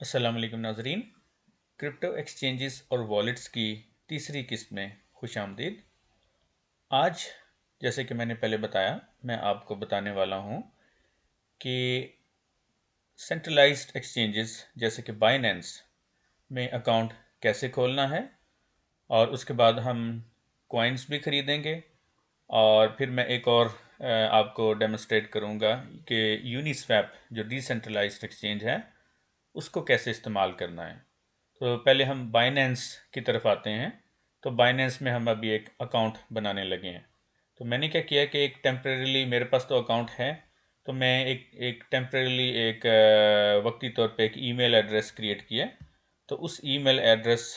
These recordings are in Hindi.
अस्सलाम वालेकुम नाजरीन। क्रिप्टो एक्सचेंजेस और वॉलेट्स की तीसरी किस्त में खुश आमदीद। आज जैसे कि मैंने पहले बताया, मैं आपको बताने वाला हूँ कि सेंट्रलाइज्ड एक्सचेंजेस जैसे कि बाइनेंस में अकाउंट कैसे खोलना है, और उसके बाद हम कॉइन्स भी ख़रीदेंगे। और फिर मैं एक और आपको डेमोस्ट्रेट करूँगा कि यूनिस्वैप जो डिसेंट्रलाइज्ड एक्सचेंज है उसको कैसे इस्तेमाल करना है। तो पहले हम बाइनेंस की तरफ आते हैं। तो बाइनेंस में हम अभी एक अकाउंट बनाने लगे हैं। तो मैंने क्या किया कि एक टेम्परेरीली, मेरे पास तो अकाउंट है, तो मैं एक टेम्परेरीली एक वक्ती तौर पे एक ईमेल एड्रेस क्रिएट किया। तो उस ईमेल एड्रेस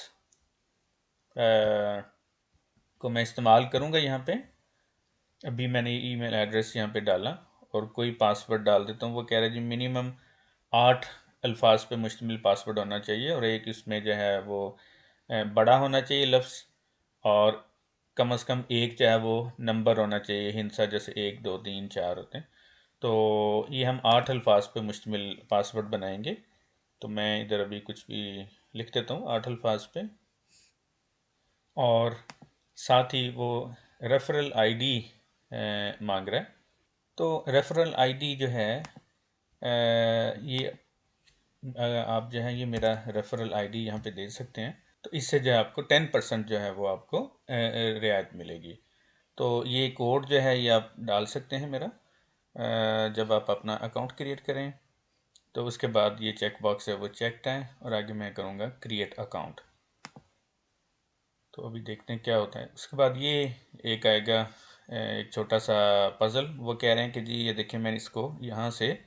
को मैं इस्तेमाल करूँगा यहाँ पे। अभी मैंने ईमेल एड्रेस यहाँ पे डाला और कोई पासवर्ड डाल देता हूँ। वो कह रहा है जी मिनिमम 8 अल्फाज पे मुश्तमिल पासवर्ड होना चाहिए, और एक इसमें जो है वो बड़ा होना चाहिए लफ्ज़, और कम से कम एक जो है वो नंबर होना चाहिए हिंसा, जैसे 1 2 3 4 होते हैं। तो ये हम 8 अल्फाज पे मुश्तमिल पासवर्ड बनाएंगे। तो मैं इधर अभी कुछ भी लिख देता हूँ 8 अल्फाज पे। और साथ ही वो रेफरल आईडी मांग रहा है। तो रेफरल आईडी जो है ये आप जो है ये मेरा रेफरल आईडी यहाँ पे दे सकते हैं। तो इससे जो है आपको 10% जो है वो आपको रियायत मिलेगी। तो ये कोड जो है ये आप डाल सकते हैं मेरा, जब आप अपना अकाउंट क्रिएट करें। तो उसके बाद ये चेक बॉक्स है वो चेकड है, और आगे मैं करूँगा क्रिएट अकाउंट। तो अभी देखते हैं क्या होता है। उसके बाद ये एक आएगा एक छोटा सा पज़ल। वो कह रहे हैं कि जी ये देखें, मैं इसको यहाँ से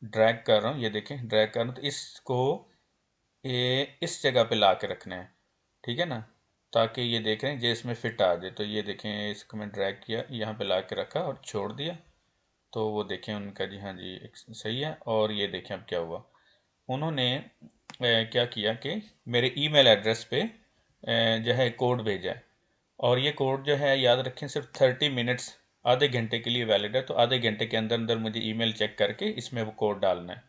ड्रैग कर रहा हूँ, ये देखें ड्रैग कर रहा हूँ। तो इसको ये इस जगह पे ला के रखना है, ठीक है ना, ताकि ये देख रहे हैं जे इसमें फिट आ जाए। तो ये देखें, इसको मैं ड्रैग किया, यहाँ पे ला के रखा और छोड़ दिया। तो वो देखें उनका जी, हाँ जी सही है। और ये देखें अब क्या हुआ, उन्होंने क्या किया कि मेरे ईमेल एड्रेस पे जो है कोड भेजा है। और ये कोड जो है याद रखें सिर्फ 30 मिनट्स, आधे घंटे के लिए वैलिड है। तो आधे घंटे के अंदर अंदर मुझे ईमेल चेक करके इसमें वो कोड डालना है।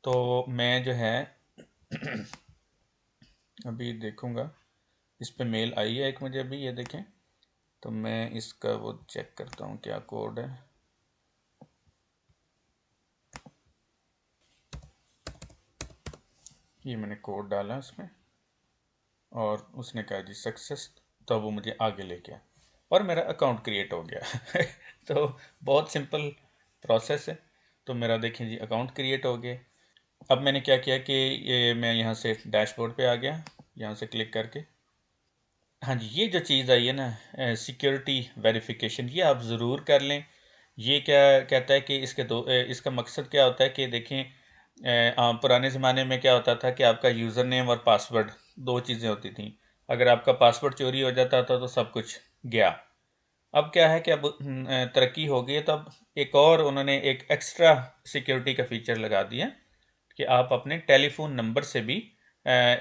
तो मैं जो है अभी देखूंगा, इस पे मेल आई है एक मुझे अभी, ये देखें। तो मैं इसका वो चेक करता हूँ क्या कोड है। ये मैंने कोड डाला इसमें, और उसने कहा जी सक्सेस। तो वो मुझे आगे ले गया और मेरा अकाउंट क्रिएट हो गया। तो बहुत सिंपल प्रोसेस है। तो मेरा देखें जी अकाउंट क्रिएट हो गया। अब मैंने क्या किया कि ये मैं यहाँ से डैशबोर्ड पे आ गया, यहाँ से क्लिक करके। हाँ जी, ये जो चीज़ आई है ना सिक्योरिटी वेरिफिकेशन, ये आप ज़रूर कर लें। ये क्या कहता है कि इसका मकसद क्या होता है कि देखें, पुराने ज़माने में क्या होता था कि आपका यूज़र नेम और पासवर्ड दो चीज़ें होती थी। अगर आपका पासवर्ड चोरी हो जाता था तो सब कुछ गया। अब क्या है कि अब तरक्की हो गई है, तो अब एक और उन्होंने एक एक्स्ट्रा सिक्योरिटी का फीचर लगा दिया कि आप अपने टेलीफोन नंबर से भी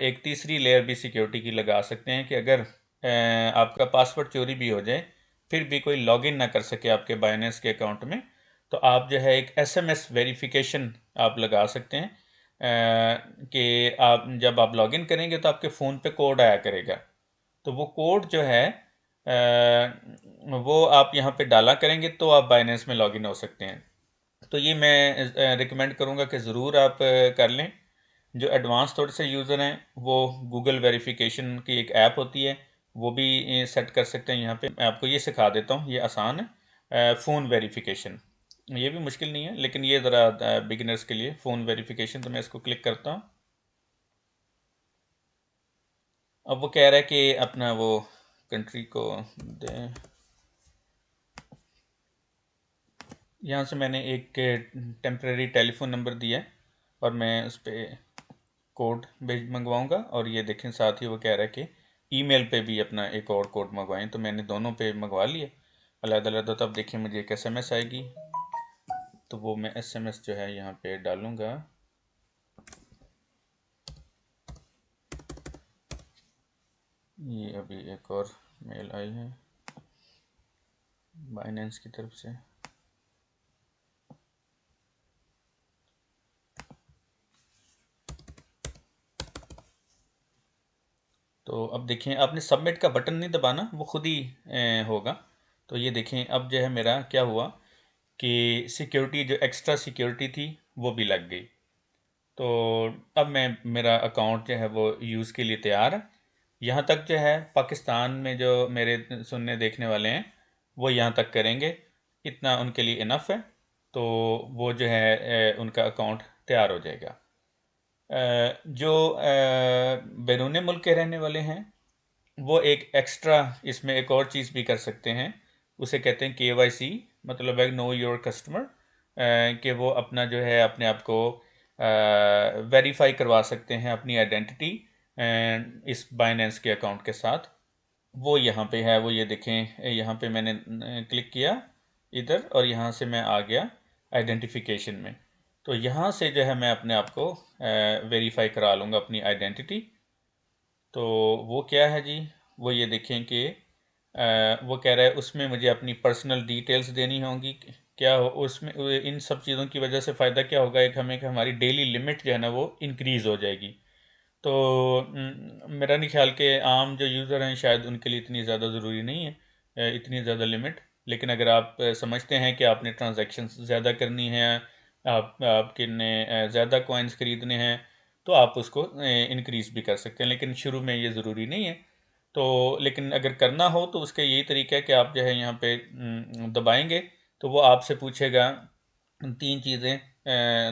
एक तीसरी लेयर भी सिक्योरिटी की लगा सकते हैं कि अगर आपका पासवर्ड चोरी भी हो जाए, फिर भी कोई लॉगिन ना कर सके आपके बाइनेंस के अकाउंट में, तो आप जो है एक एसएमएस वेरिफिकेशन आप लगा सकते हैं कि आप जब आप लॉगिन करेंगे तो आपके फ़ोन पे कोड आया करेगा। तो वो कोड जो है वो आप यहाँ पे डाला करेंगे तो आप बाइनेंस में लॉगिन हो सकते हैं। तो ये मैं रिकमेंड करूँगा कि ज़रूर आप कर लें। जो एडवांस थोड़े से यूज़र हैं वो गूगल वेरिफिकेशन की एक ऐप होती है, वो भी सेट कर सकते हैं। यहाँ पे मैं आपको ये सिखा देता हूँ, ये आसान है। फ़ोन वेरिफिकेशन ये भी मुश्किल नहीं है, लेकिन ये ज़रा बिगिनर्स के लिए फ़ोन वेरिफिकेशन। तो मैं इसको क्लिक करता हूँ। अब वो कह रहा है कि अपना वो कंट्री को दें। यहाँ से मैंने एक टेम्प्रेरी टेलीफोन नंबर दिया है, और मैं उस पर कोड भेज मंगवाऊँगा। और ये देखें साथ ही वो कह रहा है कि ईमेल पे भी अपना एक और कोड मंगवाएं। तो मैंने दोनों पे मंगवा लिए अलग अलग। तो अब देखिए मुझे एक एसएमएस आएगी, तो वो मैं एसएमएस जो है यहाँ पे डालूँगा। ये अभी एक और मेल आई है बाइनेंस की तरफ से। तो अब देखें, आपने सबमिट का बटन नहीं दबाना, वो खुद ही होगा। तो ये देखें अब जो है मेरा क्या हुआ कि सिक्योरिटी, जो एक्स्ट्रा सिक्योरिटी थी वो भी लग गई। तो अब मेरा अकाउंट जो है वो यूज़ के लिए तैयार है। यहाँ तक जो है पाकिस्तान में जो मेरे सुनने देखने वाले हैं वो यहाँ तक करेंगे, इतना उनके लिए इनफ है। तो वो जो है उनका अकाउंट तैयार हो जाएगा। जो बैरून मुल्क के रहने वाले हैं वो एक एक्स्ट्रा इसमें एक और चीज़ भी कर सकते हैं, उसे कहते हैं KYC, मतलब है नो योर कस्टमर, कि वो अपना जो है अपने आप को वेरीफाई करवा सकते हैं अपनी आइडेंटिटी इस बाइनेंस के अकाउंट के साथ। वो यहाँ पे है, वो ये देखें, यहाँ पे मैंने क्लिक किया इधर और यहाँ से मैं आ गया आइडेंटिफिकेशन में। तो यहाँ से जो है मैं अपने आप को वेरीफाई करा लूँगा अपनी आइडेंटिटी। तो वो क्या है जी, वो ये देखें कि वो कह रहा है उसमें मुझे अपनी पर्सनल डिटेल्स देनी होंगी। क्या हो उसमें, इन सब चीज़ों की वजह से फ़ायदा क्या होगा, एक हमें कि हमारी डेली लिमिट जो है ना वो इंक्रीज़ हो जाएगी। तो मेरा नहीं ख्याल कि आम जो यूज़र हैं शायद उनके लिए इतनी ज़्यादा ज़रूरी नहीं है इतनी ज़्यादा लिमिट। लेकिन अगर आप समझते हैं कि आपने ट्रांजैक्शंस ज़्यादा करनी है, आपके ने ज़्यादा कॉइन्स ख़रीदने हैं, तो आप उसको इंक्रीज़ भी कर सकते हैं, लेकिन शुरू में ये ज़रूरी नहीं है। तो लेकिन अगर करना हो तो उसका यही तरीका है कि आप जो है यहाँ पे दबाएंगे तो वो आपसे पूछेगा तीन चीज़ें,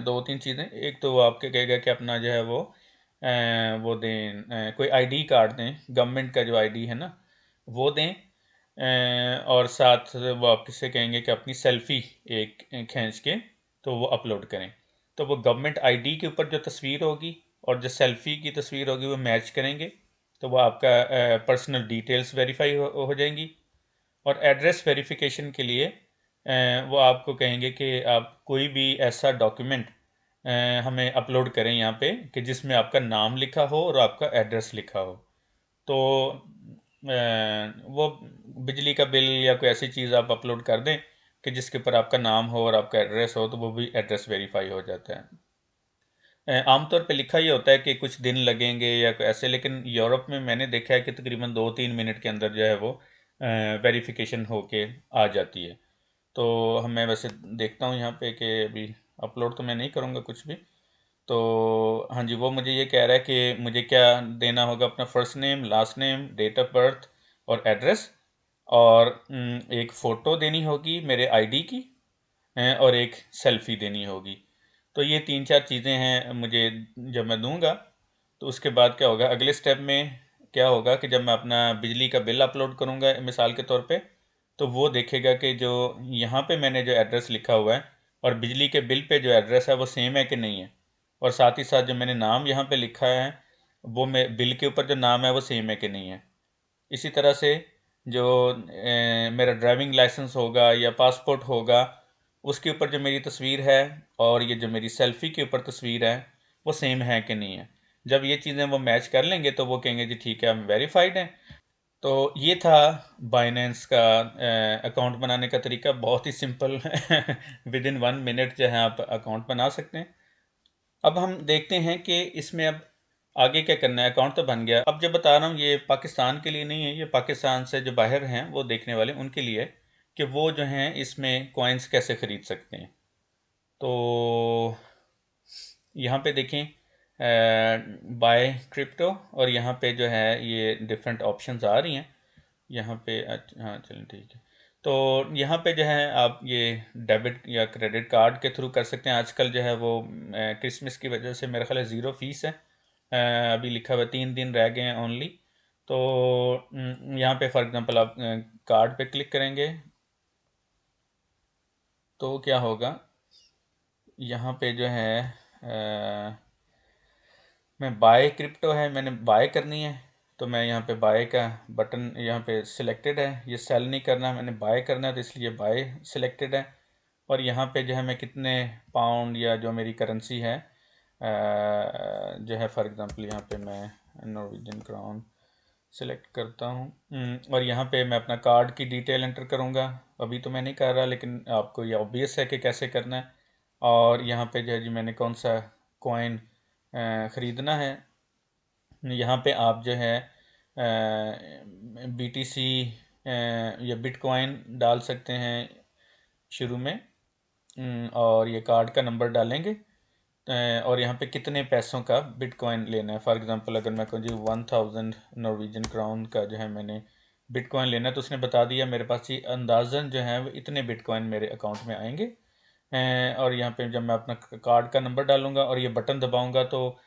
दो तीन चीज़ें। एक तो वो आपके कहेगा कि अपना जो है वो दें, कोई आईडी कार्ड दें, गवर्नमेंट का जो आईडी है ना वो दें, और साथ वो आपसे कहेंगे कि अपनी सेल्फ़ी एक खींच के तो वो अपलोड करें। तो वो गवर्नमेंट आईडी के ऊपर जो तस्वीर होगी और जो सेल्फ़ी की तस्वीर होगी वो मैच करेंगे, तो वो आपका पर्सनल डिटेल्स वेरीफाई हो जाएंगी। और एड्रेस वेरिफिकेशन के लिए वो आपको कहेंगे कि आप कोई भी ऐसा डॉक्यूमेंट हमें अपलोड करें यहाँ पे कि जिसमें आपका नाम लिखा हो और आपका एड्रेस लिखा हो। तो वो बिजली का बिल या कोई ऐसी चीज़ आप अपलोड कर दें कि जिसके ऊपर आपका नाम हो और आपका एड्रेस हो, तो वो भी एड्रेस वेरीफाई हो जाता है। आमतौर पे लिखा ये होता है कि कुछ दिन लगेंगे या ऐसे, लेकिन यूरोप में मैंने देखा है कि तकरीबन 2-3 मिनट के अंदर जो है वो वेरिफिकेशन होके आ जाती है। तो मैं वैसे देखता हूँ यहाँ पे कि अभी अपलोड तो मैं नहीं करूँगा कुछ भी। तो हाँ जी, वो मुझे ये कह रहा है कि मुझे क्या देना होगा, अपना first name, last name, date of birth और एड्रेस, और एक फ़ोटो देनी होगी मेरे आईडी की, और एक सेल्फ़ी देनी होगी। तो ये 3-4 चीज़ें हैं मुझे, जब मैं दूंगा तो उसके बाद क्या होगा, अगले स्टेप में क्या होगा कि जब मैं अपना बिजली का बिल अपलोड करूंगा मिसाल के तौर पे, तो वो देखेगा कि जो यहाँ पे मैंने जो एड्रेस लिखा हुआ है और बिजली के बिल पे जो एड्रेस है वो सेम है कि नहीं है, और साथ ही साथ जो मैंने नाम यहाँ पे लिखा है वो मैं बिल के ऊपर जो नाम है वो सेम है कि नहीं है। इसी तरह से जो मेरा ड्राइविंग लाइसेंस होगा या पासपोर्ट होगा उसके ऊपर जो मेरी तस्वीर है और ये जो मेरी सेल्फ़ी के ऊपर तस्वीर है वो सेम है कि नहीं है। जब ये चीज़ें वो मैच कर लेंगे तो वो कहेंगे जी ठीक है, हम वेरीफाइड हैं। तो ये था बाइनेंस का अकाउंट बनाने का तरीका, बहुत ही सिंपल विद इन 1 मिनट जो है आप अकाउंट बना सकते हैं। अब हम देखते हैं कि इसमें अब आगे क्या करना है। अकाउंट तो बन गया, अब जो बता रहा हूँ ये पाकिस्तान के लिए नहीं है, ये पाकिस्तान से जो बाहर हैं वो देखने वाले उनके लिए है कि वो जो हैं इसमें कॉइन्स कैसे ख़रीद सकते हैं। तो यहाँ पे देखें बाय क्रिप्टो, और यहाँ पे जो है ये डिफरेंट ऑप्शंस आ रही हैं यहाँ पे। हाँ चलें ठीक है। तो यहाँ पे जो है आप ये डेबिट या क्रेडिट कार्ड के थ्रू कर सकते हैं। आजकल जो है वो क्रिसमस की वजह से मेरा ख्याल है ज़ीरो फीस है, अभी लिखा हुआ 3 दिन रह गए हैं ओनली। तो यहाँ पे फॉर एग्जांपल आप कार्ड पे क्लिक करेंगे तो क्या होगा, यहाँ पे जो है मैं बाय क्रिप्टो है, मैंने बाय करनी है, तो मैं यहाँ पे बाय का बटन यहाँ पे सिलेक्टेड है। ये सेल नहीं करना, मैंने बाय करना है तो इसलिए बाय सिलेक्टेड है। और यहाँ पे जो है मैं कितने पाउंड या जो मेरी करेंसी है जो है फॉर एग्ज़ाम्पल यहाँ पे मैं नॉर्वेजियन क्राउन सेलेक्ट करता हूँ, और यहाँ पे मैं अपना कार्ड की डिटेल एंटर करूँगा। अभी तो मैं नहीं कर रहा, लेकिन आपको ये ऑब्वियस है कि कैसे करना है। और यहाँ पे जो है जी मैंने कौन सा कॉइन ख़रीदना है, यहाँ पे आप जो है BTC या बिटकॉइन डाल सकते हैं शुरू में। और ये कार्ड का नंबर डालेंगे और यहाँ पे कितने पैसों का बिटकॉइन लेना है। फॉर एग्जांपल अगर मैं कहूँ जी 1000 नॉर्वेजियन क्राउन का जो है मैंने बिटकॉइन लेना है, तो उसने बता दिया मेरे पास ये अंदाज़न जो है वो इतने बिटकॉइन मेरे अकाउंट में आएंगे। और यहाँ पे जब मैं अपना कार्ड का नंबर डालूँगा और ये बटन दबाऊँगा तो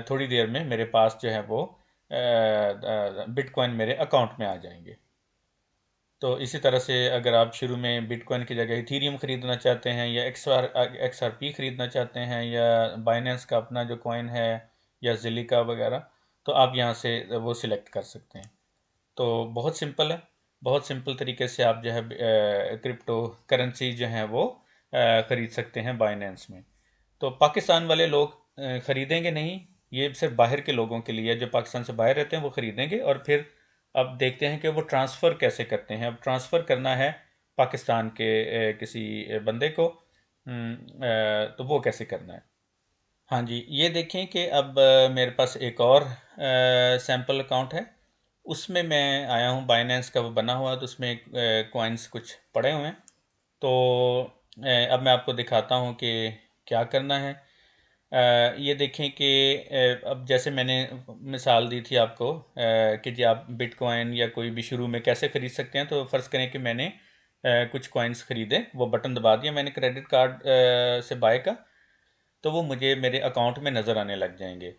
थोड़ी देर में मेरे पास जो है वो बिटकॉइन मेरे अकाउंट में आ जाएंगे। तो इसी तरह से अगर आप शुरू में बिटकॉइन की जगह इथीरियम ख़रीदना चाहते हैं या XRP ख़रीदना चाहते हैं या बाइनेंस का अपना जो कॉइन है या ज़िलिका वगैरह, तो आप यहाँ से वो सिलेक्ट कर सकते हैं। तो बहुत सिंपल है, बहुत सिंपल तरीके से आप जो है क्रिप्टो करेंसी जो है वो ख़रीद सकते हैं बाइनेंस में। तो पाकिस्तान वाले लोग ख़रीदेंगे नहीं, ये सिर्फ बाहर के लोगों के लिए, जो पाकिस्तान से बाहर रहते हैं वो ख़रीदेंगे। और फिर अब देखते हैं कि वो ट्रांसफ़र कैसे करते हैं। अब ट्रांसफ़र करना है पाकिस्तान के किसी बंदे को, तो वो कैसे करना है। हाँ जी, ये देखें कि अब मेरे पास एक और सैम्पल अकाउंट है, उसमें मैं आया हूँ। बाइनेंस का वो बना हुआ है, तो उसमें कॉइन्स कुछ पड़े हुए हैं। तो अब मैं आपको दिखाता हूँ कि क्या करना है। ये देखें कि अब जैसे मैंने मिसाल दी थी आपको कि जी आप बिटकॉइन या कोई भी शुरू में कैसे ख़रीद सकते हैं। तो फ़र्ज़ करें कि मैंने कुछ कॉइन्स ख़रीदे, वो बटन दबा दिया मैंने क्रेडिट कार्ड से बाय का, तो वो मुझे मेरे अकाउंट में नज़र आने लग जाएंगे।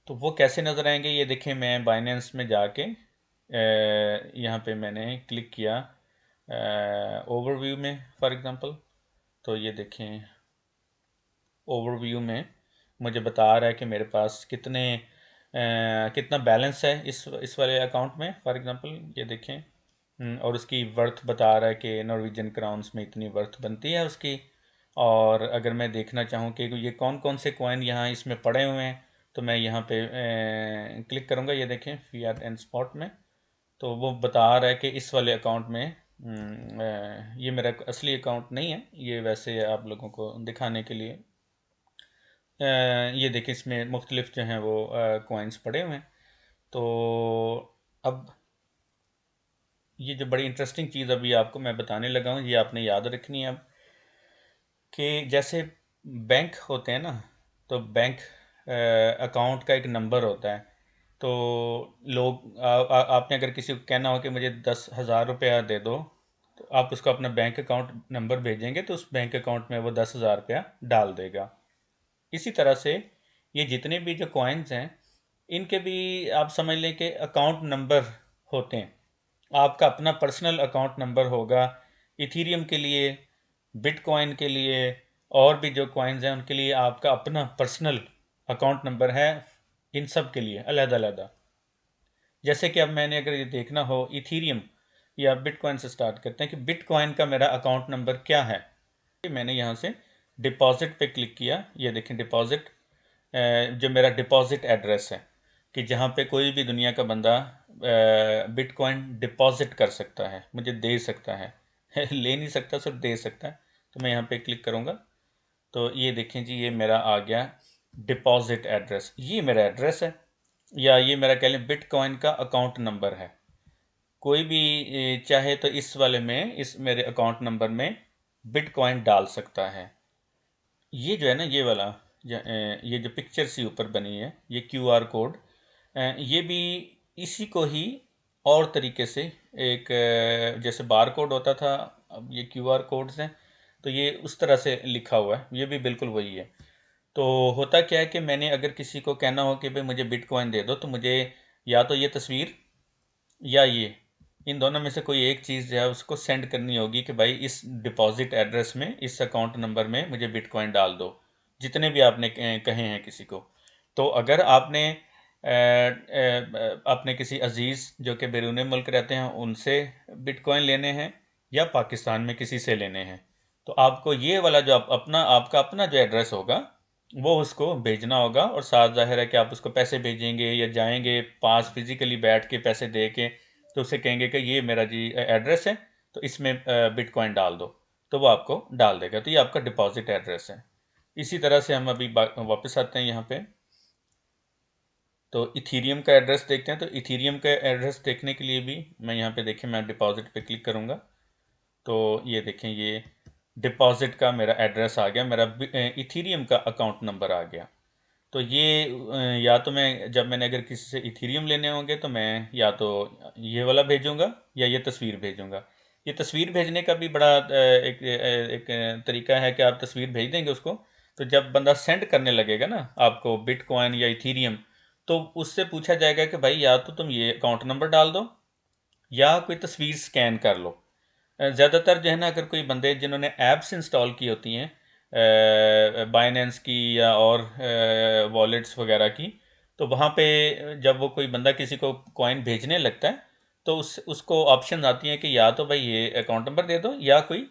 तो वो कैसे नज़र आएंगे, ये देखें। मैं बाइनेंस में जाके यहाँ पे मैंने क्लिक किया ओवरव्यू में फॉर एग्ज़ाम्पल। तो ये देखें, ओवरव्यू में मुझे बता रहा है कि मेरे पास कितना बैलेंस है इस वाले अकाउंट में फॉर एग्ज़ाम्पल। ये देखें, और उसकी वर्थ बता रहा है कि नॉर्वेजियन क्राउन्स में इतनी वर्थ बनती है उसकी। और अगर मैं देखना चाहूँ कि ये कौन कौन से कॉइन यहाँ इसमें पड़े हुए हैं, तो मैं यहाँ पे क्लिक करूँगा। ये देखें फियाट एंड स्पॉट में, तो वो बता रहा है कि इस वाले अकाउंट में ये मेरा असली अकाउंट नहीं है, ये वैसे आप लोगों को दिखाने के लिए। ये देखिए इसमें मुख्तलिफ जो हैं वो कॉइन्स पड़े हुए हैं। तो अब ये जो बड़ी इंटरेस्टिंग चीज़ अभी आपको मैं बताने लगा हूँ, ये आपने याद रखनी है अब, कि जैसे बैंक होते हैं ना, तो बैंक अकाउंट का एक नंबर होता है। तो लोग आपने अगर किसी को कहना हो कि मुझे 10,000 रुपया दे दो, तो आप उसको अपना बैंक अकाउंट नंबर भेजेंगे तो उस बैंक अकाउंट में वो 10,000 रुपया डाल देगा। इसी तरह से ये जितने भी जो कॉइन्स हैं, इनके भी आप समझ लें कि अकाउंट नंबर होते हैं। आपका अपना पर्सनल अकाउंट नंबर होगा इथीरियम के लिए, बिटकॉइन के लिए, और भी जो कॉइन्स हैं उनके लिए आपका अपना पर्सनल अकाउंट नंबर है, इन सब के लिए अलग-अलग। जैसे कि अब मैंने अगर ये देखना हो इथीरियम या बिटकॉइन से स्टार्ट करते हैं कि बिटकॉइन का मेरा अकाउंट नंबर क्या है। मैंने यहाँ से डिपॉजिट पे क्लिक किया। ये देखें डिपॉजिट, जो मेरा डिपॉजिट एड्रेस है, कि जहाँ पे कोई भी दुनिया का बंदा बिटकॉइन डिपॉजिट कर सकता है, मुझे दे सकता है ले नहीं सकता, सिर्फ दे सकता है। तो मैं यहाँ पे क्लिक करूँगा, तो ये देखें जी, ये मेरा आ गया डिपॉजिट एड्रेस। ये मेरा एड्रेस है, या ये मेरा कह लें बिटकॉइन का अकाउंट नंबर है। कोई भी चाहे तो इस वाले में, इस मेरे अकाउंट नंबर में बिटकॉइन डाल सकता है। ये जो है ना, ये वाला ये जो पिक्चर सी ऊपर बनी है, ये QR कोड, ये भी इसी को ही और तरीके से एक जैसे बार कोड होता था, अब ये QR कोड्स हैं, तो ये उस तरह से लिखा हुआ है, ये भी बिल्कुल वही है। तो होता क्या है कि मैंने अगर किसी को कहना हो कि भाई मुझे बिटकॉइन दे दो, तो मुझे या तो ये तस्वीर या ये, इन दोनों में से कोई एक चीज़ जो है उसको सेंड करनी होगी कि भाई इस डिपॉजिट एड्रेस में, इस अकाउंट नंबर में मुझे बिटकॉइन डाल दो, जितने भी आपने कहे हैं किसी को। तो अगर आपने किसी अजीज़ जो कि बैरून मुल्क रहते हैं उनसे बिटकॉइन लेने हैं, या पाकिस्तान में किसी से लेने हैं, तो आपको ये वाला जो आपका अपना जो एड्रेस होगा वो उसको भेजना होगा। और साथ ज़ाहिर है कि आप उसको पैसे भेजेंगे या जाएंगे पास फिज़िकली बैठ के पैसे दे के, तो उससे कहेंगे कि ये मेरा जी एड्रेस है, तो इसमें बिटकॉइन डाल दो, तो वो आपको डाल देगा। तो ये आपका डिपॉजिट एड्रेस है। इसी तरह से हम अभी वापस आते हैं यहाँ पे। तो इथीरियम का एड्रेस देखते हैं। तो इथीरियम का एड्रेस देखने के लिए भी मैं यहाँ पे देखें, मैं डिपॉजिट पे क्लिक करूँगा तो ये देखें, ये डिपॉजिट का मेरा एड्रेस आ गया, मेरा इथीरियम का अकाउंट नंबर आ गया। तो ये या तो मैं जब मैंने अगर किसी से इथीरियम लेने होंगे तो मैं या तो ये वाला भेजूंगा या ये तस्वीर भेजूंगा। ये तस्वीर भेजने का भी बड़ा एक तरीका है कि आप तस्वीर भेज देंगे उसको, तो जब बंदा सेंड करने लगेगा ना आपको बिटकॉइन या इथीरियम, तो उससे पूछा जाएगा कि भाई या तो तुम ये अकाउंट नंबर डाल दो या कोई तस्वीर स्कैन कर लो। ज़्यादातर जो है ना, अगर कोई बंदे जिन्होंने ऐप्स इंस्टॉल की होती हैं बाइनेंस की या और वॉलेट्स वगैरह की, तो वहाँ पे जब वो कोई बंदा किसी को कॉइन भेजने लगता है तो उसको ऑप्शन आती हैं कि या तो भाई ये अकाउंट नंबर दे दो या कोई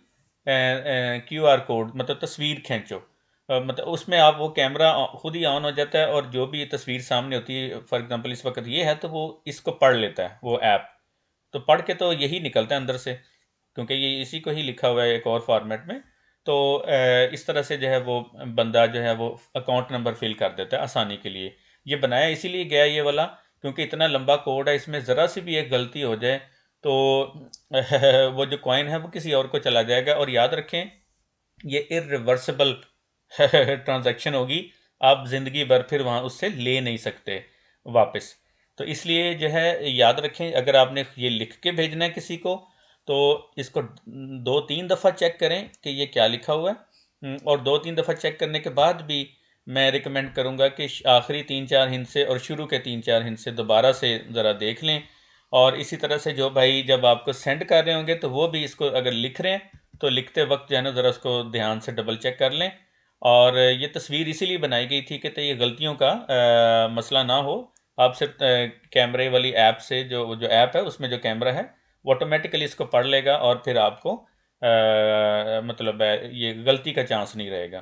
क्यूआर कोड, मतलब तस्वीर खींचो। मतलब उसमें आप वो कैमरा खुद ही ऑन हो जाता है और जो भी तस्वीर सामने होती है, फॉर एग्जांपल इस वक्त ये है, तो वो इसको पढ़ लेता है वो ऐप। तो पढ़ के तो यही निकलता है अंदर से, क्योंकि ये इसी को ही लिखा हुआ है एक और फॉर्मेट में। तो इस तरह से जो है वो बंदा जो है वो अकाउंट नंबर फिल कर देता है आसानी के लिए। ये बनाया इसीलिए गया ये वाला, क्योंकि इतना लंबा कोड है, इसमें ज़रा सी भी एक गलती हो जाए तो वो जो कॉइन है वो किसी और को चला जाएगा। और याद रखें, ये इरिवर्सिबल ट्रांजैक्शन होगी, आप ज़िंदगी भर फिर वहाँ उससे ले नहीं सकते वापस। तो इसलिए जो है याद रखें, अगर आपने ये लिख के भेजना है किसी को तो इसको 2-3 दफ़ा चेक करें कि ये क्या लिखा हुआ है। और 2-3 दफ़ा चेक करने के बाद भी मैं रिकमेंड करूँगा कि आखिरी 3-4 हिस्से और शुरू के 3-4 हिस्से दोबारा से ज़रा देख लें। और इसी तरह से जो भाई जब आपको सेंड कर रहे होंगे तो वो भी इसको अगर लिख रहे हैं तो लिखते वक्त जो है ना ज़रा उसको ध्यान से डबल चेक कर लें। और ये तस्वीर इसीलिए बनाई गई थी कि तो ये गलतियों का मसला ना हो। आप सिर्फ कैमरे वाली ऐप से, जो ऐप है उसमें जो कैमरा है वो ऑटोमेटिकली इसको पढ़ लेगा और फिर आपको मतलब ये गलती का चांस नहीं रहेगा।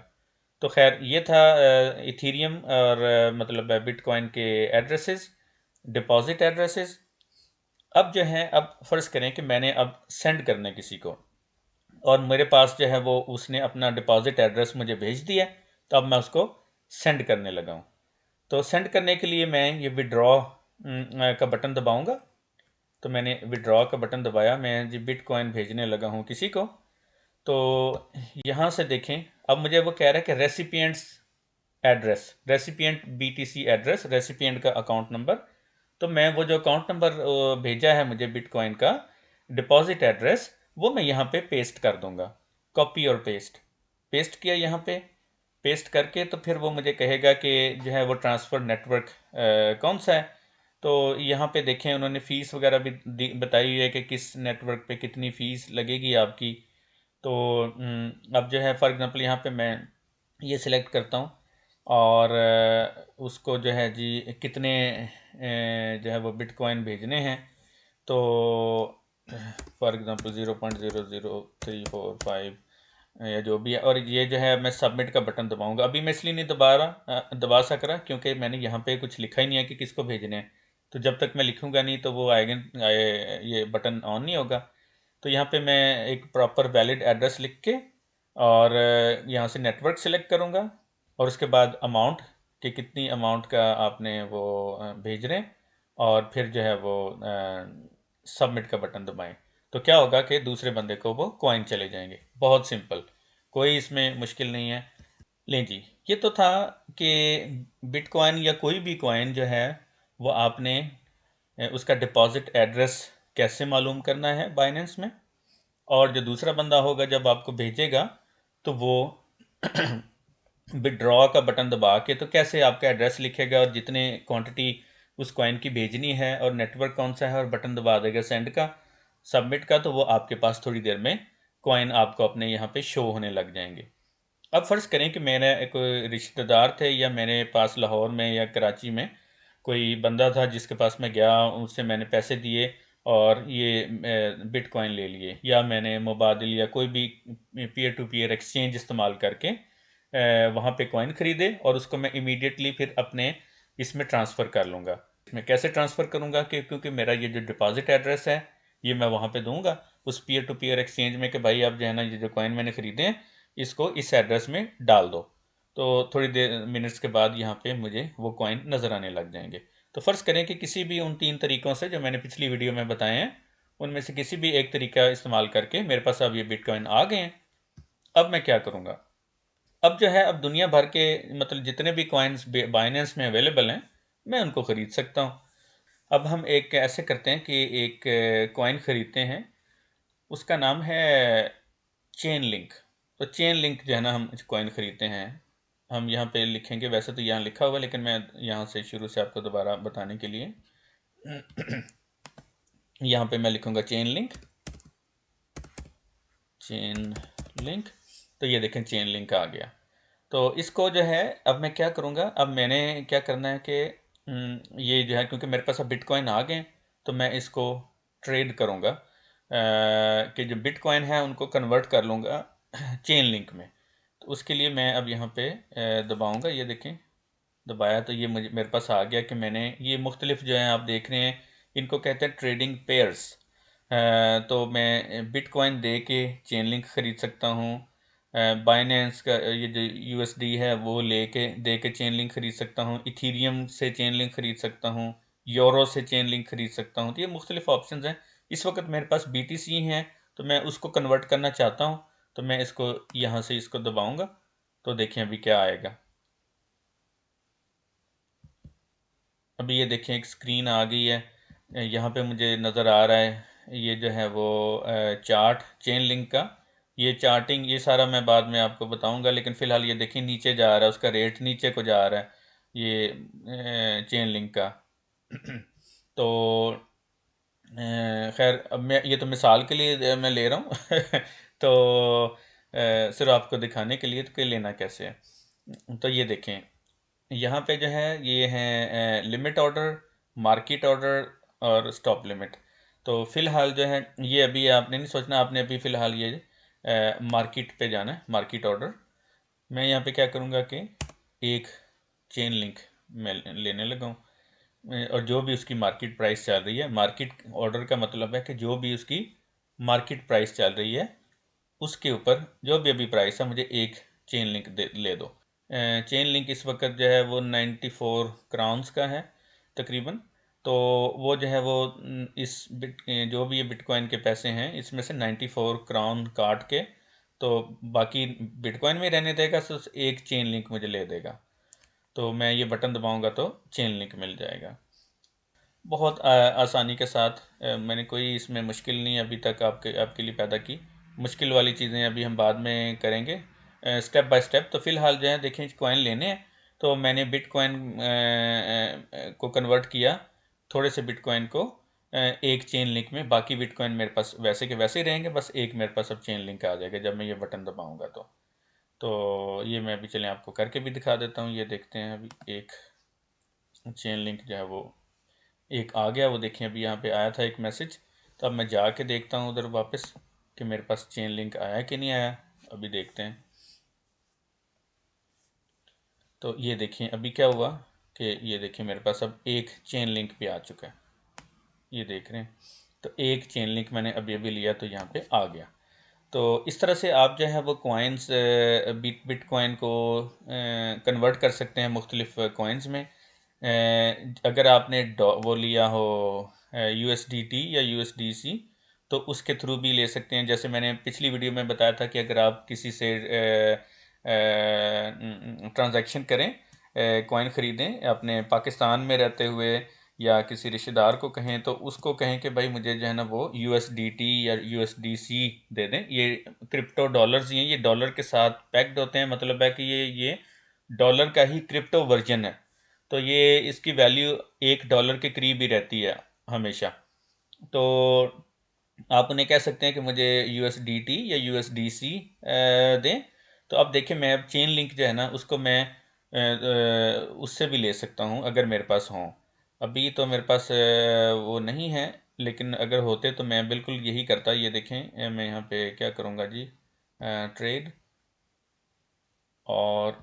तो खैर ये था इथीरियम और मतलब बिटकॉइन के एड्रेसेस, डिपॉजिट एड्रेसेस। अब जो है, अब फ़र्ज़ करें कि मैंने अब सेंड करना है किसी को और मेरे पास जो है वो उसने अपना डिपॉजिट एड्रेस मुझे भेज दिया, तो अब मैं उसको सेंड करने लगा हूँ। तो सेंड करने के लिए मैं ये विड्रॉ का बटन दबाऊंगा। तो मैंने विड्रॉ का बटन दबाया, मैं जी बिटकॉइन भेजने लगा हूँ किसी को। तो यहाँ से देखें, अब मुझे वो कह रहा है कि recipients address, recipient BTC address, recipient का अकाउंट नंबर। तो मैं वो जो अकाउंट नंबर भेजा है मुझे बिटकॉइन का डिपॉजिट एड्रेस, वो मैं यहाँ पे पेस्ट कर दूंगा। कॉपी और पेस्ट, पेस्ट किया यहाँ पे। पेस्ट करके तो फिर वो मुझे कहेगा कि जो है वो ट्रांसफ़र नेटवर्क कौन सा है। तो यहाँ पे देखें, उन्होंने फ़ीस वगैरह भी बताई हुई है कि किस नेटवर्क पे कितनी फ़ीस लगेगी आपकी। तो अब जो है फॉर एग्ज़ाम्पल यहाँ पे मैं ये सिलेक्ट करता हूँ और उसको जो है जी कितने जो है वो बिटकॉइन भेजने हैं। तो फॉर एग्ज़ाम्पल 0.00345 या जो भी है, और ये जो है मैं सबमिट का बटन दबाऊंगा। अभी मैं इसलिए नहीं दबा सक रहा क्योंकि मैंने यहाँ पे कुछ लिखा ही नहीं है कि किसको भेजने हैं। तो जब तक मैं लिखूंगा नहीं तो वो ये बटन ऑन नहीं होगा। तो यहाँ पे मैं एक प्रॉपर वैलिड एड्रेस लिख के और यहाँ से नेटवर्क सेलेक्ट करूँगा और उसके बाद अमाउंट, कि कितनी अमाउंट का आपने वो भेज रहे हैं, और फिर जो है वो सबमिट का बटन दबाएं। तो क्या होगा कि दूसरे बंदे को वो कॉइन चले जाएंगे। बहुत सिंपल, कोई इसमें मुश्किल नहीं है। लें जी, ये तो था कि बिटकॉइन या कोई भी कॉइन जो है वो आपने उसका डिपॉजिट एड्रेस कैसे मालूम करना है बाइनेंस में। और जो दूसरा बंदा होगा जब आपको भेजेगा तो वो विड्रॉ का बटन दबा के तो कैसे आपका एड्रेस लिखेगा और जितने क्वांटिटी उस कॉइन की भेजनी है और नेटवर्क कौन सा है, और बटन दबा देगा सेंड का, सबमिट का, तो वो आपके पास थोड़ी देर में कॉइन आपको अपने यहाँ पे शो होने लग जाएंगे। अब फ़र्ज़ करें कि मेरे कोई रिश्तेदार थे या मेरे पास लाहौर में या कराची में कोई बंदा था जिसके पास मैं गया, उससे मैंने पैसे दिए और ये बिटकॉइन ले लिए, या मैंने मुबादिल या कोई भी पीयर टू पीयर एक्सचेंज इस्तेमाल करके वहाँ पे कॉइन ख़रीदे और उसको मैं इमीडिएटली फिर अपने इसमें ट्रांसफ़र कर लूँगा। मैं कैसे ट्रांसफ़र करूँगा कि क्योंकि मेरा ये जो डिपॉज़िट एड्रेस है ये मैं वहाँ पे दूँगा उस पीयर टू पीयर एक्सचेंज में कि भाई अब जो है ना ये जो कॉइन मैंने ख़रीदे हैं इसको इस एड्रेस में डाल दो। तो थोड़ी देर मिनट्स के बाद यहाँ पे मुझे वो कॉइन नज़र आने लग जाएंगे। तो फ़र्ज़ करें कि किसी भी उन 3 तरीक़ों से जो मैंने पिछली वीडियो में बताए हैं, उनमें से किसी भी एक तरीका इस्तेमाल करके मेरे पास अब ये बिटकॉइन आ गए हैं। अब मैं क्या करूँगा? अब जो है, अब दुनिया भर के मतलब जितने भी कॉइन्स बाइनेंस में अवेलेबल हैं, मैं उनको ख़रीद सकता हूँ। अब हम एक ऐसे करते हैं कि एक कॉइन ख़रीदते हैं, उसका नाम है चेन लिंक। तो चेन लिंक जो है ना, हम कॉइन ख़रीदते हैं। हम यहाँ पे लिखेंगे, वैसे तो यहाँ लिखा हुआ है, लेकिन मैं यहाँ से शुरू से आपको दोबारा बताने के लिए यहाँ पे मैं लिखूँगा चेन लिंक। चेन लिंक, तो ये देखें चेन लिंक आ गया। तो इसको जो है, अब मैं क्या करूँगा, अब मैंने क्या करना है कि ये जो है, क्योंकि मेरे पास अब बिटकॉइन आ गए, तो मैं इसको ट्रेड करूँगा कि जो बिटकॉइन है उनको कन्वर्ट कर लूँगा चेन लिंक में। तो उसके लिए मैं अब यहाँ पे दबाऊँगा, ये देखें दबाया तो ये मुझे मेरे पास आ गया कि मैंने ये मुख्तलिफ जो हैं आप देख रहे हैं, इनको कहते हैं ट्रेडिंग पेयर्स। तो मैं बिटकॉइन दे के चेन लिंक ख़रीद सकता हूँ, बाइनेंस का ये जो यूएसडी है वो लेके दे के चेन लिंक ख़रीद सकता हूँ, इथीरियम से चेन लिंक ख़रीद सकता हूँ, यूरो से चेन लिंक ख़रीद सकता हूँ। तो ये मुख्तलिफ ऑप्शंस हैं। इस वक्त मेरे पास बीटीसी हैं, तो मैं उसको कन्वर्ट करना चाहता हूँ, तो मैं इसको यहाँ से इसको दबाऊँगा, तो देखिए अभी क्या आएगा। अभी ये देखें एक स्क्रीन आ गई है, यहाँ पे मुझे नज़र आ रहा है ये जो है वो चार्ट चेन लिंक का। ये चार्टिंग ये सारा मैं बाद में आपको बताऊंगा, लेकिन फ़िलहाल ये देखिए नीचे जा रहा है, उसका रेट नीचे को जा रहा है ये चेन लिंक का। तो खैर अब मैं ये तो मिसाल के लिए मैं ले रहा हूँ तो सिर्फ आपको दिखाने के लिए तो कि लेना कैसे है। तो ये देखें यहाँ पे जो है ये है लिमिट ऑर्डर, मार्केट ऑर्डर और स्टॉप लिमिट। तो फ़िलहाल जो है ये अभी आपने नहीं सोचना, आपने अभी फ़िलहाल ये मार्केट पे जाना है, मार्केट ऑर्डर। मैं यहाँ पे क्या करूँगा कि एक चेन लिंक मैं लेने लगा हूँ, और जो भी उसकी मार्केट प्राइस चल रही है, मार्केट ऑर्डर का मतलब है कि जो भी उसकी मार्केट प्राइस चल रही है उसके ऊपर जो भी अभी प्राइस है मुझे एक चेन लिंक ले दो। चेन लिंक इस वक्त जो है वो 94 क्राउन्स का है तकरीबन। तो वो जो है वो इस जो भी ये बिटकॉइन के पैसे हैं इसमें से 94 क्राउन काट के तो बाकी बिटकॉइन में रहने देगा, तो एक चेन लिंक मुझे ले देगा। तो मैं ये बटन दबाऊंगा तो चेन लिंक मिल जाएगा बहुत आसानी के साथ। मैंने कोई इसमें मुश्किल नहीं अभी तक आपके लिए पैदा की। मुश्किल वाली चीज़ें अभी हम बाद में करेंगे स्टेप बाय स्टेप। तो फ़िलहाल जो है देखें कॉइन लेने हैं, तो मैंने बिटकॉइन को कन्वर्ट किया, थोड़े से बिटकॉइन को एक चेन लिंक में। बाकी बिटकॉइन मेरे पास वैसे के वैसे ही रहेंगे, बस एक मेरे पास अब चेन लिंक आ जाएगा जब मैं ये बटन दबाऊँगा। तो ये मैं अभी चलें आपको करके भी दिखा देता हूँ। ये देखते हैं अभी एक चेन लिंक जो है वो एक आ गया। वो देखें अभी यहाँ पे आया था एक मैसेज, तो अब मैं जाके देखता हूँ उधर वापस कि मेरे पास चेन लिंक आया कि नहीं आया। अभी देखते हैं। तो ये देखें अभी क्या हुआ कि ये देखें मेरे पास अब एक चेन लिंक भी आ चुका है, ये देख रहे हैं। तो एक चेन लिंक मैंने अभी अभी लिया तो यहाँ पे आ गया। तो इस तरह से आप जो है वो कॉइन्स बिटकॉइन को कन्वर्ट कर सकते हैं मुख्तलिफ कॉइन्स में। अगर आपने वो लिया हो USDT या USDC, तो उसके थ्रू भी ले सकते हैं। जैसे मैंने पिछली वीडियो में बताया था कि अगर आप किसी से ट्रांजैक्शन करें, कॉइन ख़रीदें अपने पाकिस्तान में रहते हुए, या किसी रिश्तेदार को कहें तो उसको कहें कि भाई मुझे जो है ना वो USDT या USDC दे दें। ये क्रिप्टो डॉलर्स ही हैं, ये डॉलर के साथ पैक्ड होते हैं, मतलब है कि ये डॉलर का ही क्रिप्टो वर्जन है। तो ये इसकी वैल्यू $1 के करीब ही रहती है हमेशा। तो आप उन्हें कह सकते हैं कि मुझे USDT या USDC दें। तो अब देखिए मैं अब चेन लिंक जो है ना उसको मैं उससे भी ले सकता हूँ अगर मेरे पास हों। अभी तो मेरे पास वो नहीं है, लेकिन अगर होते तो मैं बिल्कुल यही करता। ये देखें मैं यहाँ पे क्या करूँगा जी, ट्रेड, और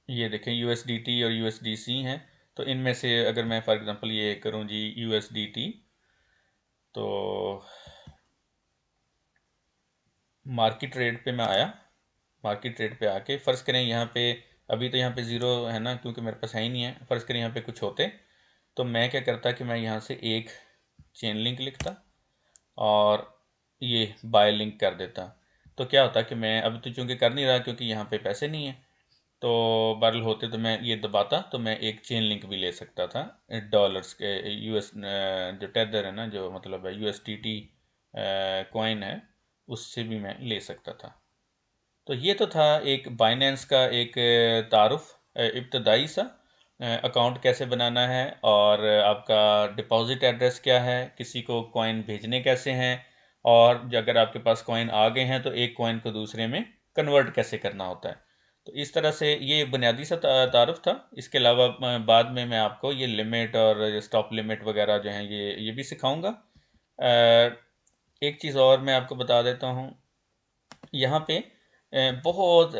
ये देखें USDT और USDC हैं। तो इनमें से अगर मैं फॉर एग्ज़ाम्पल ये करूँ जी USDT, तो मार्केट रेट पे मैं आया, मार्केट ट्रेड पे आके फ़र्ज़ करें यहाँ पे, अभी तो यहाँ पे ज़ीरो है ना क्योंकि मेरे पास है ही नहीं है, फ़र्ज़ करें यहाँ पे कुछ होते तो मैं क्या करता कि मैं यहाँ से एक चेन लिंक लिखता और ये बाय लिंक कर देता। तो क्या होता कि मैं अभी तो चूँकि कर नहीं रहा क्योंकि यहाँ पे पैसे नहीं हैं, तो बैरल होते तो मैं ये दबाता तो मैं एक चेन लिंक भी ले सकता था डॉलर्स के, यूएस जो टेदर है ना, जो मतलब है यूएसडीटी कॉइन है, उससे भी मैं ले सकता था। तो ये तो था एक बाइनेंस का एक तारुफ इब्तदाई सा, अकाउंट कैसे बनाना है और आपका डिपॉजिट एड्रेस क्या है, किसी को कॉइन भेजने कैसे हैं, और जो अगर आपके पास कॉइन आ गए हैं तो एक कॉइन को दूसरे में कन्वर्ट कैसे करना होता है। तो इस तरह से ये बुनियादी सा तारुफ था। इसके अलावा बाद में मैं आपको ये लिमिट और स्टॉप लिमिट वगैरह जो हैं ये भी सिखाऊंगा। एक चीज़ और मैं आपको बता देता हूँ, यहाँ पे बहुत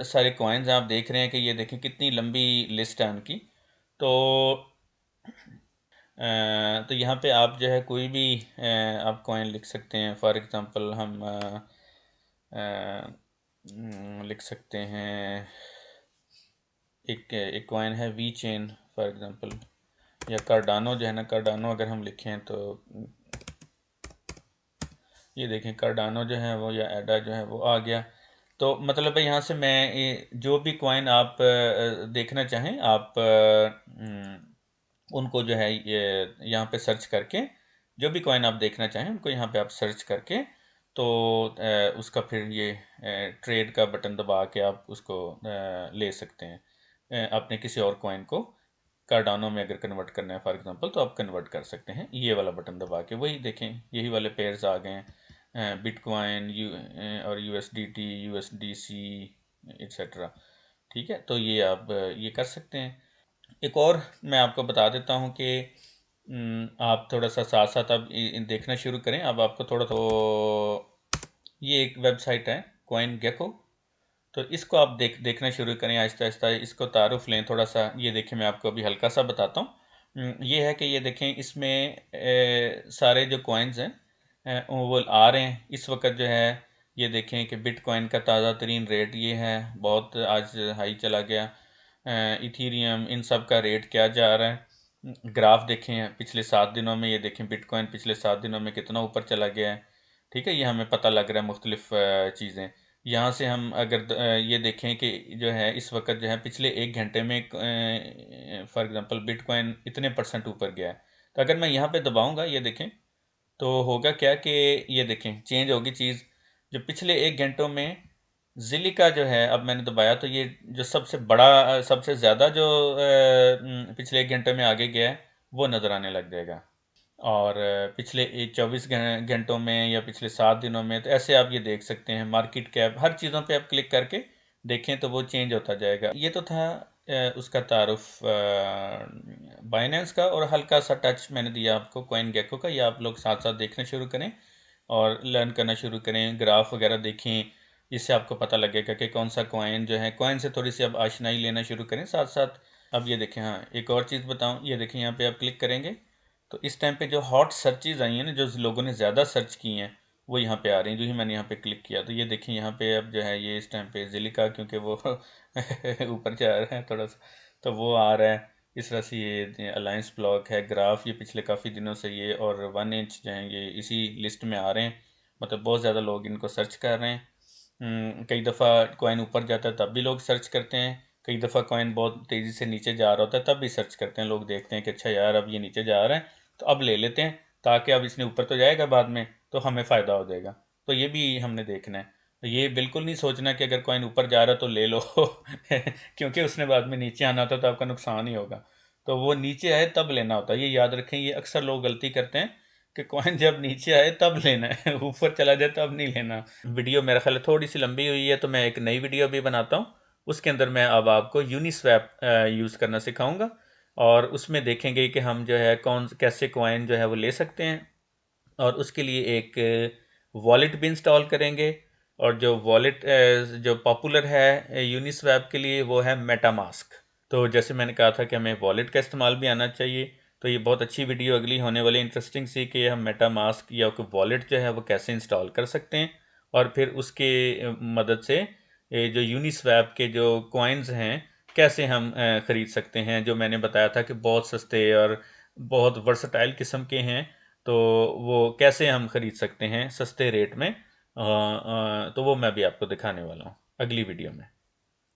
सारे कॉइन्स आप देख रहे हैं कि ये देखें कितनी लंबी लिस्ट है उनकी। तो तो यहाँ पे आप जो है कोई भी आप कॉइन लिख सकते हैं। फॉर एग्ज़ाम्पल हम लिख सकते हैं, एक कॉइन है वी चेन फॉर एग्ज़ाम्पल, या कार्डानो जो है ना, कार्डानो अगर हम लिखें तो ये देखें कार्डानो जो है वो, या एडा जो है वो आ गया। तो मतलब है यहाँ से मैं जो भी कॉइन आप देखना चाहें आप उनको जो है ये यहाँ पे सर्च करके, जो भी कॉइन आप देखना चाहें उनको यहाँ पे आप सर्च करके, तो उसका फिर ये ट्रेड का बटन दबा के आप उसको ले सकते हैं। अपने किसी और कॉइन को कार्डानो में अगर कन्वर्ट करना है फॉर एग्जांपल, तो आप कन्वर्ट कर सकते हैं ये वाला बटन दबा के। वही देखें यही वाले पेयर्स आ गए हैं, बिटकॉइन और यूएसडीटी, यूएसडीसी एट्सेट्रा। ठीक है, तो ये आप ये कर सकते हैं। एक और मैं आपको बता देता हूँ कि आप थोड़ा सा साथ साथ अब देखना शुरू करें। अब आपको थोड़ा तो ये एक वेबसाइट है कॉइन गेको, तो इसको आप देखना शुरू करें आहिस्ता आहिस्ता, इसको तारुफ लें थोड़ा सा। ये देखें मैं आपको अभी हल्का सा बताता हूँ। ये है कि ये देखें इसमें सारे जो कॉइन्स हैं वो आ रहे हैं इस वक्त जो है। ये देखें कि बिटकॉइन का ताज़ा तरीन रेट ये है, बहुत आज हाई चला गया। इथीरियम, इन सब का रेट क्या जा रहा है। ग्राफ देखें पिछले 7 दिनों में, ये देखें बिटकॉइन पिछले 7 दिनों में कितना ऊपर चला गया है। ठीक है, ये हमें पता लग रहा है मुख्तलिफ चीज़ें। यहाँ से हम अगर ये देखें कि जो है इस वक्त जो है पिछले 1 घंटे में फॉर एग्ज़ाम्पल बिटकॉइन इतने % ऊपर गया है। तो अगर मैं यहाँ पे दबाऊँगा ये देखें तो होगा क्या कि ये देखें चेंज होगी चीज़। जो पिछले 1 घंटों में ज़िलिका जो है, अब मैंने दबाया तो ये जो सबसे बड़ा सबसे ज़्यादा जो पिछले 1 घंटे में आगे गया है वो नज़र आने लग जाएगा। और पिछले 24 घंटों में या पिछले 7 दिनों में, तो ऐसे आप ये देख सकते हैं। मार्केट कैप, हर चीज़ों पे आप क्लिक करके देखें तो वो चेंज होता जाएगा। ये तो था उसका तारुफ बाइनेंस का, और हल्का सा टच मैंने दिया आपको कॉइन गेको का। ये आप लोग साथ साथ देखना शुरू करें और लर्न करना शुरू करें, ग्राफ वगैरह देखें। इससे आपको पता लगेगा कि कौन सा कॉइन जो है, कॉइन से थोड़ी सी अब आशनाई लेना शुरू करें साथ साथ। अब ये देखें, हाँ एक और चीज़ बताऊँ, ये देखें यहाँ पे आप क्लिक करेंगे तो इस टाइम पे जो हॉट सर्चेज आई हैं ना, जो लोगों ने ज़्यादा सर्च की हैं वो यहाँ पे आ रही हैं। जो ही मैंने यहाँ पे क्लिक किया तो ये देखें यहाँ पे अब जो है ये इस टाइम पे ज़िलिका, क्योंकि वो ऊपर जा रहा है थोड़ा सा, तो वो आ रहा है इस तरह से। ये अलायंस ब्लॉक है ग्राफ, ये पिछले काफ़ी दिनों से ये, और 1 इंच जो है ये इसी लिस्ट में आ रहे हैं। मतलब बहुत ज़्यादा लोग इनको सर्च कर रहे हैं। कई दफ़ा कॉइन ऊपर जाता है तब भी लोग सर्च करते हैं, कई दफ़ा कॉइन बहुत तेज़ी से नीचे जा रहा होता है तब भी सर्च करते हैं। लोग देखते हैं कि अच्छा यार अब ये नीचे जा रहा है तो अब ले लेते हैं, ताकि अब इसने ऊपर तो जाएगा बाद में तो हमें फ़ायदा हो जाएगा। तो ये भी हमने देखना है। तो ये बिल्कुल नहीं सोचना कि अगर कॉइन ऊपर जा रहा है तो ले लो क्योंकि उसने बाद में नीचे आना होता है तो आपका नुकसान ही होगा। तो वो नीचे आए तब लेना होता है, ये याद रखें। ये अक्सर लोग गलती करते हैं कि कॉइन जब नीचे आए तब लेना है ऊपर चला जाए तब नहीं लेना। वीडियो मेरा ख्याल है थोड़ी सी लंबी हुई है, तो मैं एक नई वीडियो भी बनाता हूँ। उसके अंदर मैं अब आपको यूनिस्वैप यूज़ करना सिखाऊंगा, और उसमें देखेंगे कि हम जो है कौन कैसे कॉइन जो है वो ले सकते हैं। और उसके लिए एक वॉलेट भी इंस्टॉल करेंगे, और जो वॉलेट जो पॉपुलर है यूनिस्वैप के लिए वो है मेटामास्क। तो जैसे मैंने कहा था कि हमें वॉलेट का इस्तेमाल भी आना चाहिए, तो ये बहुत अच्छी वीडियो अगली होने वाली इंटरेस्टिंग सी कि हम मेटामास्क या कोई वॉलेट जो है वो कैसे इंस्टॉल कर सकते हैं, और फिर उसके मदद से ये जो यूनिस्वैप के जो कॉइन्स हैं कैसे हम ख़रीद सकते हैं, जो मैंने बताया था कि बहुत सस्ते और बहुत वर्सटाइल किस्म के हैं, तो वो कैसे हम ख़रीद सकते हैं सस्ते रेट में, तो वो मैं भी आपको दिखाने वाला हूँ अगली वीडियो में।